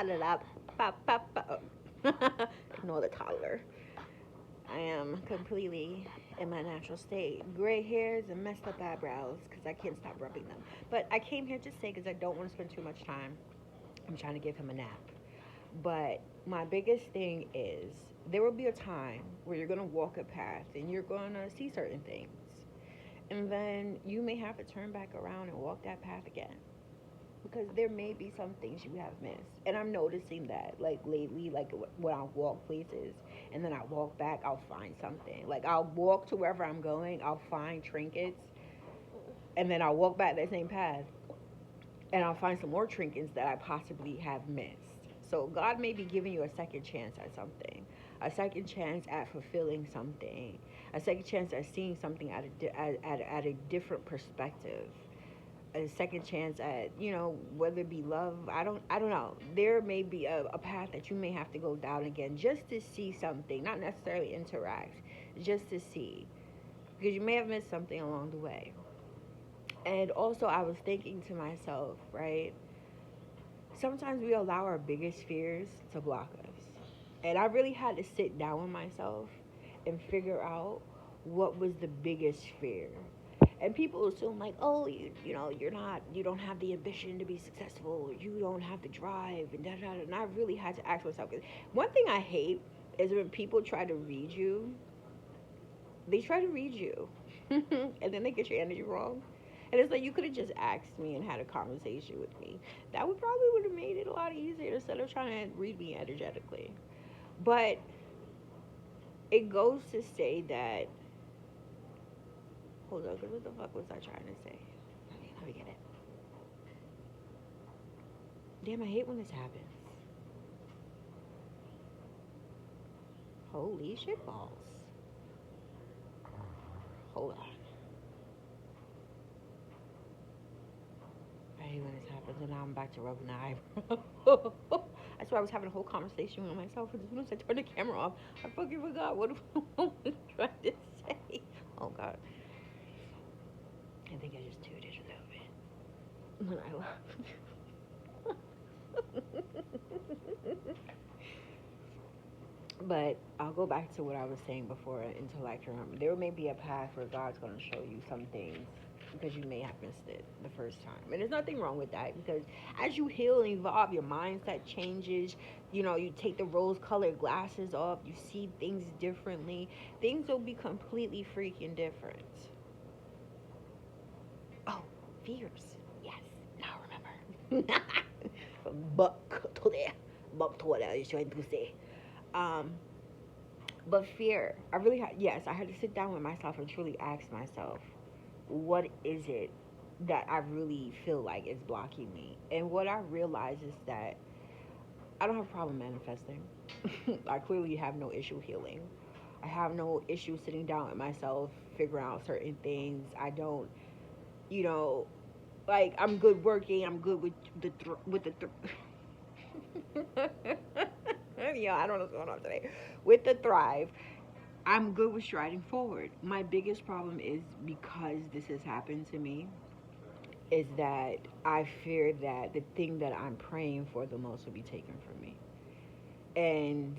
la la, pa pa pa. Ignore the toddler. I am completely in my natural state. Gray hairs and messed up eyebrows because I can't stop rubbing them. But I came here to say because I don't want to spend too much time. I'm trying to give him a nap. But my biggest thing is there will be a time where you're going to walk a path and you're going to see certain things. And then you may have to turn back around and walk that path again because there may be some things you have missed. And I'm noticing that, like lately, like when I walk places and then I walk back, I'll find something. Like I'll walk to wherever I'm going, I'll find trinkets, and then I'll walk back that same path and I'll find some more trinkets that I possibly have missed. So God may be giving you a second chance at something, a second chance at fulfilling something, a second chance at seeing something at a different perspective, a second chance at, whether it be love. I don't know. There may be a path that you may have to go down again just to see something, not necessarily interact, just to see, because you may have missed something along the way. And also, I was thinking to myself, right? Sometimes we allow our biggest fears to block us. And I really had to sit down with myself and figure out what was the biggest fear. And people assume like, oh, you don't have the ambition to be successful, you don't have the drive, and da da da. And I really had to ask myself, 'cause one thing I hate is when people try to read you. They try to read you, and then they get your energy wrong. And it's like you could have just asked me and had a conversation with me. That would have made it a lot easier instead of trying to read me energetically. But it goes to say that, hold on, because what the fuck was I trying to say? Let me get it. Damn, I hate when this happens. Holy shit balls. Hold on. I hate when this happens, and now I'm back to rubbing the eyebrow. That's why I was having a whole conversation with myself, and as soon as I turned the camera off, I fucking forgot what I was trying to say. Oh god. I think I just tooted a little bit when I laughed. But I'll go back to what I was saying before intellect. Remember, there may be a path where God's going to show you some things because you may have missed it the first time. And there's nothing wrong with that because as you heal and evolve, your mindset changes. You take the rose colored glasses off, you see things differently. Things will be completely freaking different. Oh, fears. Yes, now remember. Buck to there. Buck to what I was trying to say. Um, but fear, yes, I had to sit down with myself and truly ask myself, what is it that I really feel like is blocking me? And what I realize is that I don't have a problem manifesting. I clearly have no issue healing. I have no issue sitting down with myself, figuring out certain things. I don't, you know, like I'm good working. I'm good with the yeah, I don't know what's going on today. With the thrive, I'm good with striding forward. My biggest problem is because this has happened to me, is that I fear that the thing that I'm praying for the most will be taken from me. And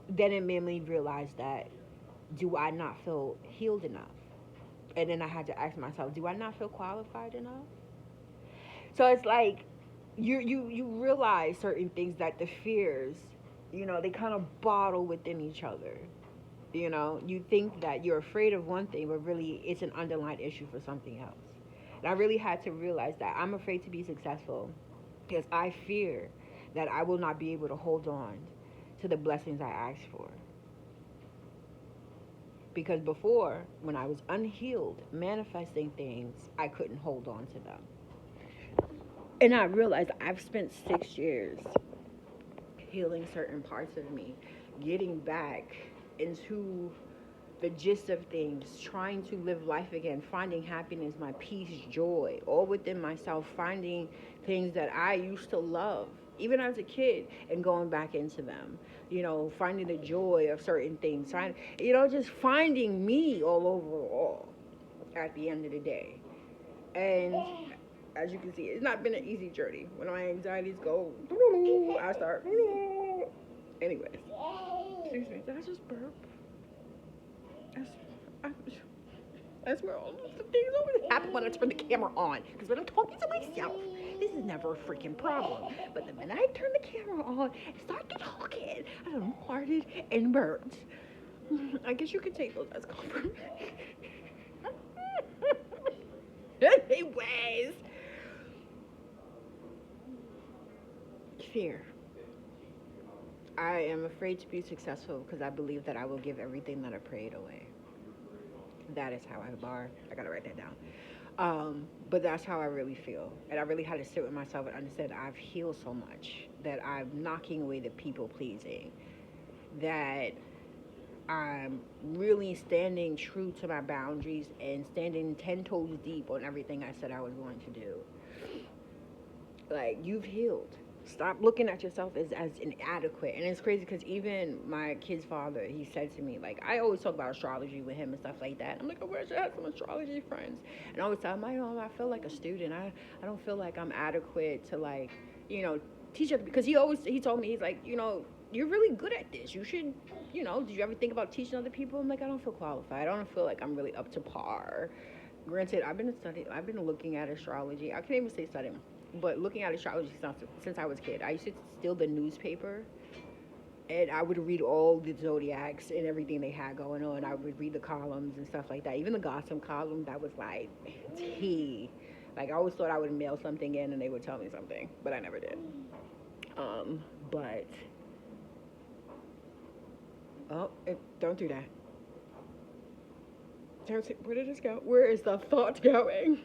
then it made me realize that, do I not feel healed enough? And then I had to ask myself, do I not feel qualified enough? So it's like you realize certain things that the fears, they kind of bottle within each other. You think that you're afraid of one thing, but really it's an underlying issue for something else. And I really had to realize that I'm afraid to be successful because I fear that I will not be able to hold on to the blessings I asked for. Because before, when I was unhealed, manifesting things, I couldn't hold on to them. And I realized I've spent 6 years healing certain parts of me, getting back into the gist of things, trying to live life again, finding happiness, my peace, joy, all within myself, finding things that I used to love, even as a kid, and going back into them, finding the joy of certain things, just finding me all over all at the end of the day. And as you can see, it's not been an easy journey. When my anxieties go, I start. Anyways, excuse me. Did I just burp? That's, I, that's where all the things always happen when I turn the camera on. Because when I'm talking to myself, this is never a freaking problem. But the minute I turn the camera on and start talking, I don't know, farted and burped. I guess you could take those as confirmation. Anyways, fear. I am afraid to be successful because I believe that I will give everything that I prayed away. That is how I bar. I gotta write that down. But that's how I really feel. And I really had to sit with myself and understand I've healed so much that I'm knocking away the people pleasing, that I'm really standing true to my boundaries and standing 10 toes deep on everything I said I was going to do. Like, you've healed. Stop looking at yourself as inadequate. And it's crazy because even my kid's father, he said to me, like, I always talk about astrology with him and stuff like that. I'm like, I wish I had some astrology friends. And I always tell him, I feel like a student. I don't feel like I'm adequate to, like, teach it. Because he told me, he's like, you're really good at this. You should, did you ever think about teaching other people? I'm like, I don't feel qualified. I don't feel like I'm really up to par. Granted, I've been looking at astrology. I can't even say studying. But looking at astrology since I was a kid, I used to steal the newspaper, and I would read all the zodiacs and everything they had going on. I would read the columns and stuff like that. Even the gossip column, that was like tea. Like, I always thought I would mail something in and they would tell me something, but I never did. But don't do that. Where did this go? Where is the thought going?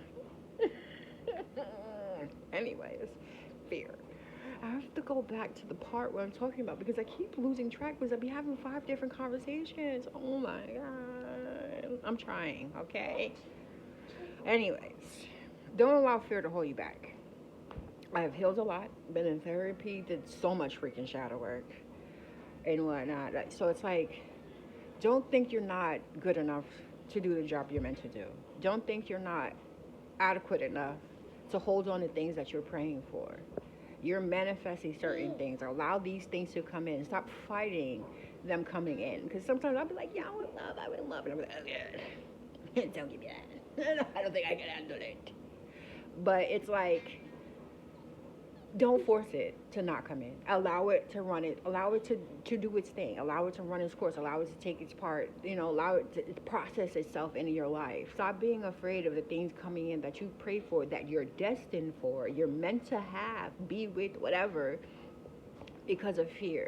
Anyways, fear. I have to go back to the part where I'm talking about because I keep losing track because I'll be having 5 different conversations. Oh my God. I'm trying, okay? Anyways, don't allow fear to hold you back. I have healed a lot, been in therapy, did so much freaking shadow work and whatnot. So it's like, don't think you're not good enough to do the job you're meant to do. Don't think you're not adequate enough to hold on to things that you're praying for. You're manifesting certain things. Allow these things to come in. Stop fighting them coming in. Because sometimes I'll be like, yeah, I'm in love. And I'm like, oh, yeah. Don't give me that. I don't think I can handle it. But it's like, don't force it to not come in. Allow it to run it. Allow it to do its thing. Allow it to run its course. Allow it to take its part. Allow it to process itself into your life. Stop being afraid of the things coming in that you pray for, that you're destined for, you're meant to have, be with, whatever, because of fear.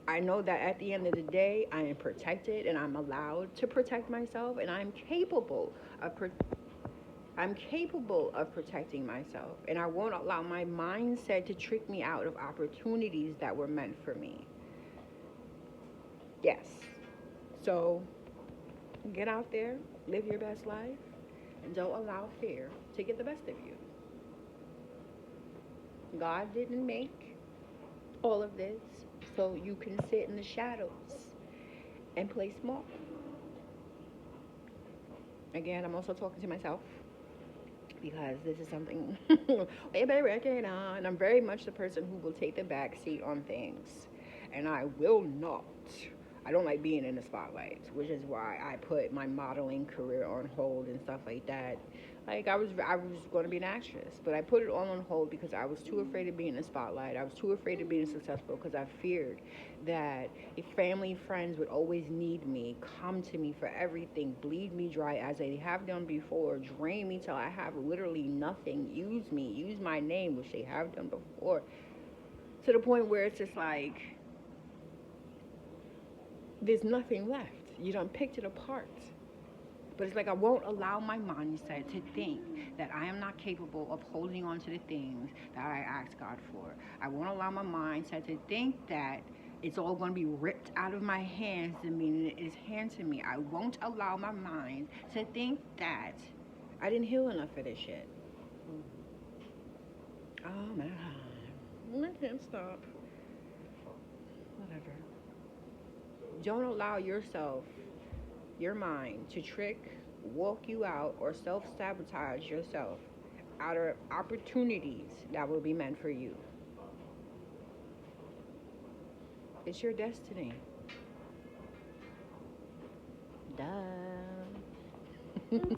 I know that at the end of the day, I am protected and I'm allowed to protect myself, and I'm capable of protecting myself, and I won't allow my mindset to trick me out of opportunities that were meant for me. Yes. So get out there, live your best life, and don't allow fear to get the best of you. God didn't make all of this so you can sit in the shadows and play small. Again, I'm also talking to myself, because this is something way back and I'm very much the person who will take the back seat on things, and I don't like being in the spotlight, which is why I put my modeling career on hold and stuff like that. Like, I was going to be an actress, but I put it all on hold because I was too afraid of being in the spotlight. I was too afraid of being successful because I feared that if family, friends would always need me, come to me for everything, bleed me dry as they have done before, drain me till I have literally nothing, use me, use my name, which they have done before, to the point where it's just like, there's nothing left. You done picked it apart. But it's like, I won't allow my mindset to think that I am not capable of holding on to the things that I asked God for. I won't allow my mindset to think that it's all going to be ripped out of my hands the minute it is handed to me. I won't allow my mind to think that I didn't heal enough for this shit. Oh my God. I can't stop. Whatever. Don't allow yourself, your mind, to trick, walk you out, or self-sabotage yourself out of opportunities that will be meant for you. It's your destiny. Duh.